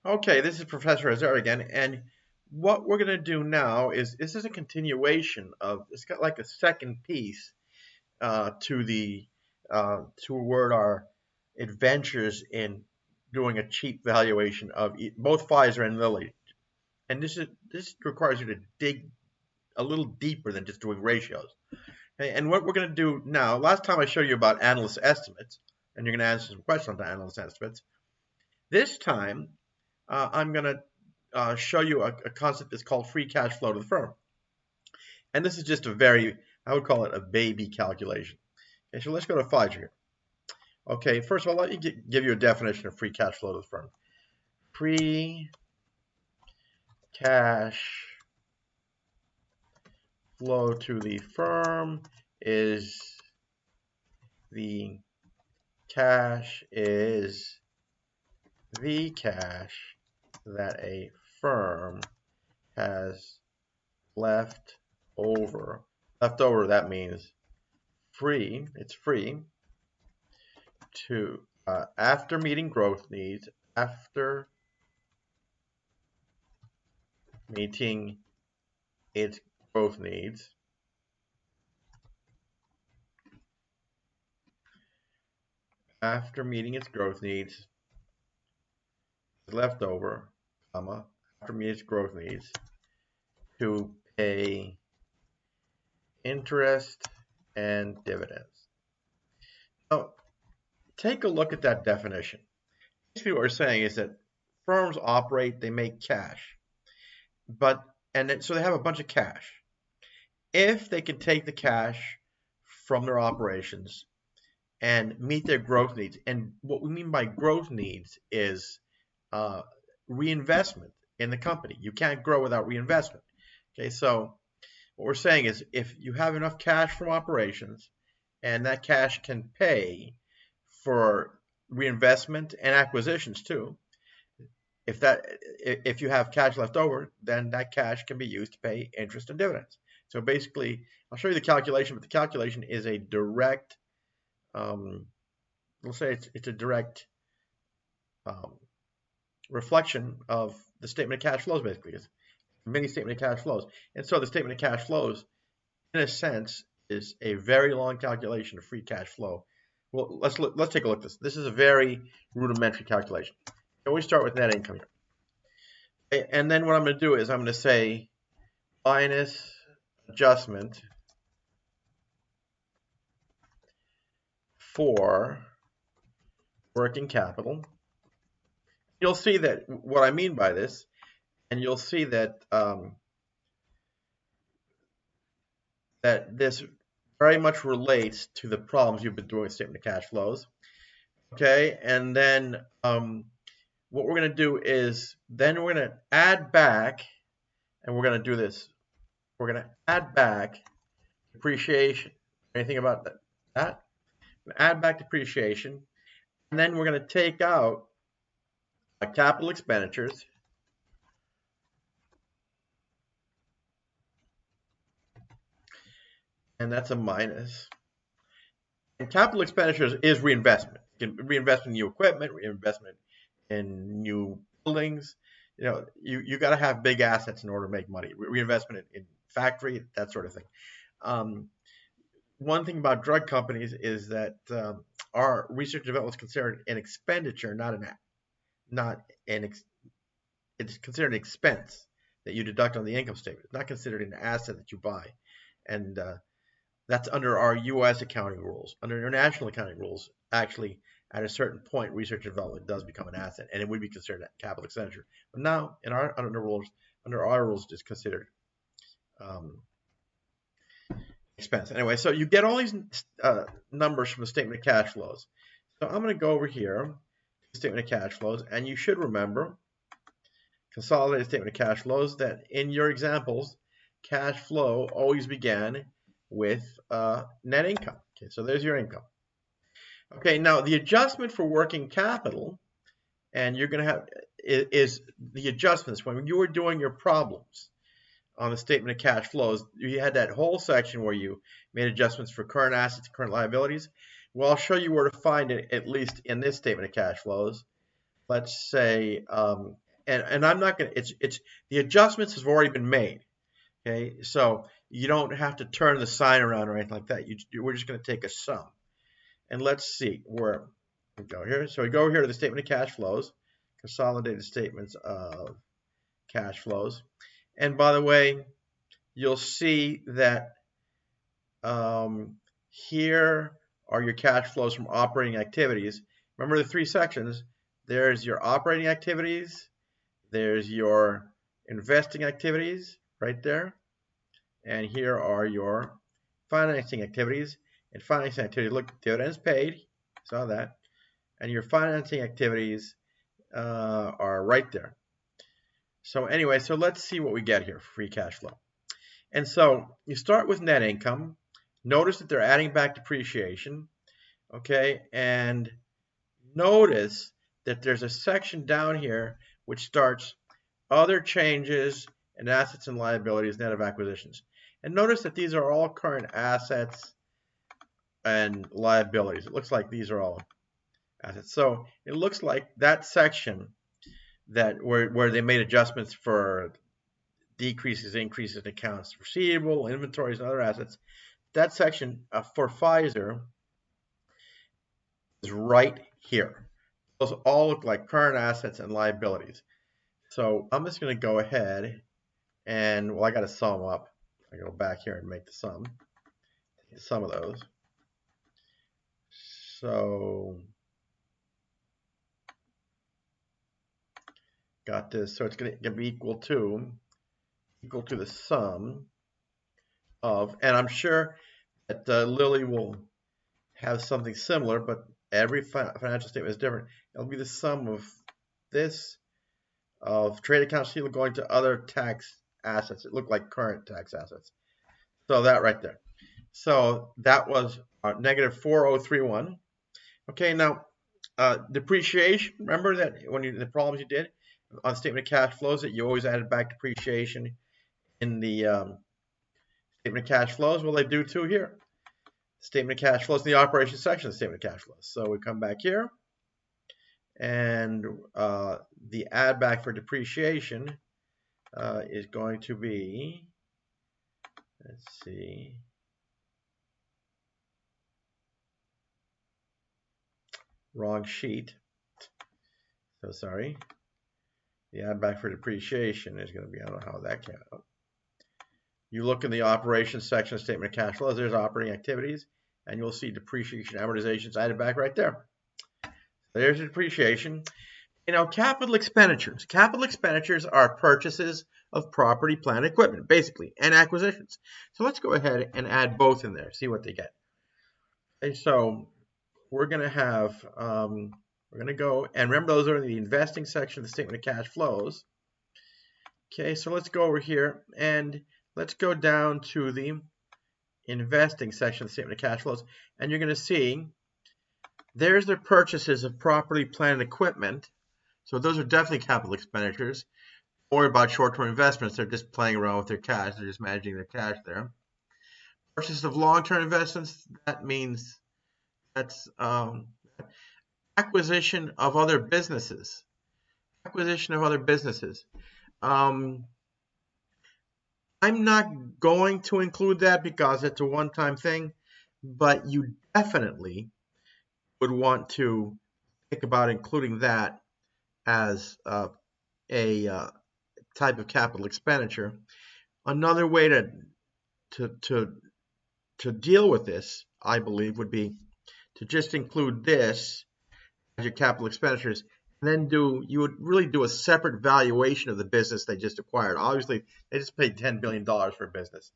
Okay, this is Professor Azar again, and what we're going to do now is this is a continuation of it's got like a second piece to the toward our adventures in doing a cheap valuation of both Pfizer and Lilly, and this requires you to dig a little deeper than just doing ratios. Okay, and what we're going to do now, last time I showed you about analyst estimates, and you're going to answer some questions on analyst estimates. This time I'm going to show you a concept that's called free cash flow to the firm. And this is just a very, I would call it a baby calculation. Okay, so let's go to Pfizer here. Okay, first of all, let me give you a definition of free cash flow to the firm. Free cash flow to the firm is the cash that a firm has left over. Left over, that means free. It's free to after meeting growth needs. After meeting its growth needs. After meeting its growth needs, left over, comma, after meeting its growth needs, to pay interest and dividends. Now, take a look at that definition. Basically, what we're saying is that firms operate, they make cash, so they have a bunch of cash. If they can take the cash from their operations and meet their growth needs, and what we mean by growth needs is reinvestment in the company. You can't grow without reinvestment. Okay, so what we're saying is if you have enough cash from operations and that cash can pay for reinvestment and acquisitions too, if you have cash left over, then that cash can be used to pay interest and dividends. So basically, I'll show you the calculation, but the calculation is a direct, we'll say it's a direct reflection of the statement of cash flows, basically. It's a mini statement of cash flows. And so the statement of cash flows, in a sense, is a very long calculation of free cash flow. Well, let's take a look at this. This is a very rudimentary calculation. And we start with net income here. And then what I'm going to do is I'm going to say minus adjustment for working capital. You'll see that what I mean by this, and you'll see that that this very much relates to the problems you've been doing with statement of cash flows. Okay, and then what we're going to do is then we're going to add back, and we're going to do this. We're going to add back depreciation. Anything about that? Add back depreciation, and then we're going to take out capital expenditures, and that's a minus. And capital expenditures is reinvestment. You can reinvest in new equipment, reinvestment in new buildings. You know, you got to have big assets in order to make money. Reinvestment in factory, that sort of thing. One thing about drug companies is that our research and development is considered an expenditure, it's considered an expense that you deduct on the income statement. It's not considered an asset that you buy, and that's under our U.S. accounting rules. Under international accounting rules, actually, at a certain point, research and development does become an asset, and it would be considered a capital expenditure. But now, under our rules, it's considered expense. Anyway, so you get all these numbers from the statement of cash flows. So I'm going to go over here, statement of cash flows, and you should remember consolidated statement of cash flows that in your examples, cash flow always began with net income. Okay, so there's your income. Okay, now the adjustment for working capital, and you're going to have is the adjustments when you were doing your problems on the statement of cash flows. You had that whole section where you made adjustments for current assets, current liabilities. Well, I'll show you where to find it, at least in this statement of cash flows. Let's say and I'm not going to, it's the adjustments have already been made. Okay, so you don't have to turn the sign around or anything like that. We're just going to take a sum. And let's see where we go here. So we go here to the statement of cash flows, consolidated statements of cash flows. And by the way, you'll see that here are your cash flows from operating activities. Remember the three sections. There's your operating activities. There's your investing activities right there. And here are your financing activities. And financing activities, look, dividends paid, saw that. And your financing activities are right there. So anyway, so let's see what we get here for free cash flow. And so you start with net income. Notice that they're adding back depreciation. Okay, and notice that there's a section down here which starts other changes in assets and liabilities net of acquisitions. And notice that these are all current assets and liabilities. It looks like these are all assets. So it looks like that section that where they made adjustments for decreases, increases in accounts receivable, inventories, and other assets, that section for Pfizer is right here. Those all look like current assets and liabilities. So I'm just going to go ahead and, well, I got to sum them up. I go back here and make the sum of those. So got this. So it's going to be equal to the sum of, and I'm sure that Lily will have something similar, but every financial statement is different. It'll be the sum of this, of trade accounts receivable going to other tax assets. It looked like current tax assets. So that right there. So that was negative 4031. Okay, now depreciation. Remember that when the problems you did on statement of cash flows that you always added back depreciation in the statement of cash flows. Well, they do too here. Statement of cash flows in the operations section of the statement of cash flows. So we come back here, and the add back for depreciation is going to be, let's see, wrong sheet. So sorry. The add back for depreciation is going to be, I don't know how that came out. You look in the operations section of statement of cash flows, there's operating activities, and you'll see depreciation, amortizations added back right there. There's your depreciation. You know, capital expenditures. Capital expenditures are purchases of property, plant, equipment, basically, and acquisitions. So let's go ahead and add both in there, see what they get. Okay, so we're going to have, we're going to go, and remember those are in the investing section of the statement of cash flows. Okay, so let's go over here, and let's go down to the investing section of the statement of cash flows, and you're going to see there's their purchases of property, plant, and equipment. So those are definitely capital expenditures. Or about short-term investments, they're just playing around with their cash. They're just managing their cash there. Purchase of long-term investments, that means that's acquisition of other businesses. Acquisition of other businesses. I'm not going to include that because it's a one-time thing, but you definitely would want to think about including that as a type of capital expenditure. Another way to deal with this, I believe, would be to just include this as your capital expenditures, and then you would really do a separate valuation of the business they just acquired. Obviously, they just paid $10 billion for a business,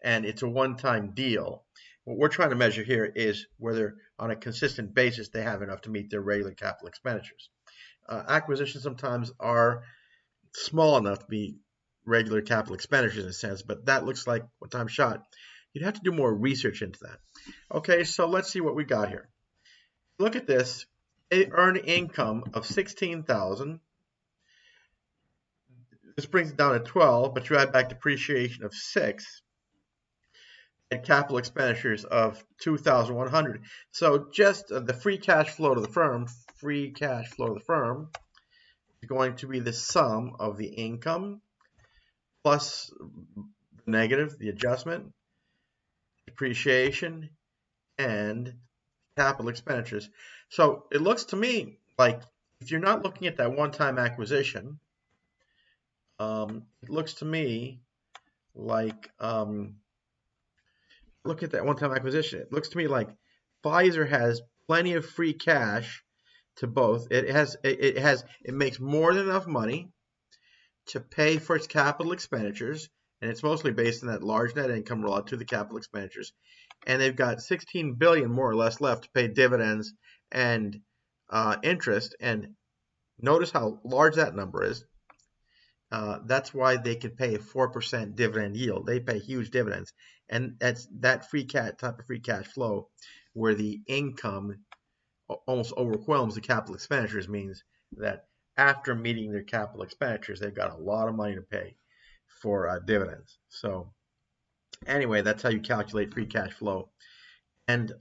and it's a one-time deal. What we're trying to measure here is whether on a consistent basis they have enough to meet their regular capital expenditures. Acquisitions sometimes are small enough to be regular capital expenditures in a sense, but that looks like one-time shot. You'd have to do more research into that. Okay, so let's see what we got here. Look at this. They earn income of $16,000. This brings it down to 12, but you add back depreciation of 6 and capital expenditures of 2,100. So just the free cash flow to the firm, is is going to be the sum of the income plus the negative, the adjustment, depreciation, and capital expenditures. So it looks to me like if you're not looking at that one-time acquisition, it looks to me like look at that one-time acquisition. It looks to me like Pfizer has plenty of free cash to both. It makes more than enough money to pay for its capital expenditures, and it's mostly based on that large net income relative to the capital expenditures. And they've got 16 billion more or less left to pay dividends and interest. And notice how large that number is. That's why they can pay a 4% dividend yield. They pay huge dividends, and that's that type of free cash flow, where the income almost overwhelms the capital expenditures, means that after meeting their capital expenditures, they've got a lot of money to pay for dividends. So anyway, that's how you calculate free cash flow. And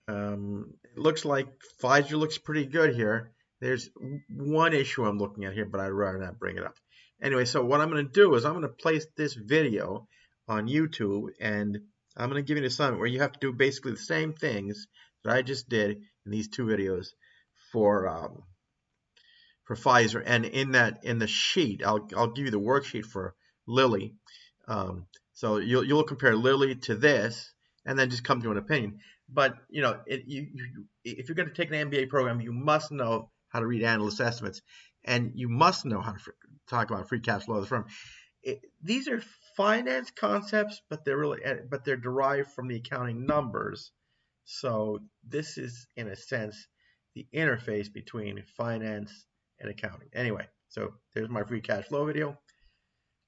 it looks like Pfizer looks pretty good here. There's one issue I'm looking at here, but I'd rather not bring it up. Anyway, so what I'm going to do is I'm going to place this video on YouTube, and I'm going to give you an assignment where you have to do basically the same things that I just did in these two videos for Pfizer. And in the sheet, I'll give you the worksheet for Lilly. So you'll compare Lilly to this, and then just come to an opinion. But you know, if you're going to take an MBA program, you must know how to read analyst estimates, and you must know how to talk about free cash flow of the firm. These are finance concepts, but they're derived from the accounting numbers. So this is, in a sense, the interface between finance and accounting. Anyway, so there's my free cash flow video.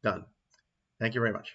Done. Thank you very much.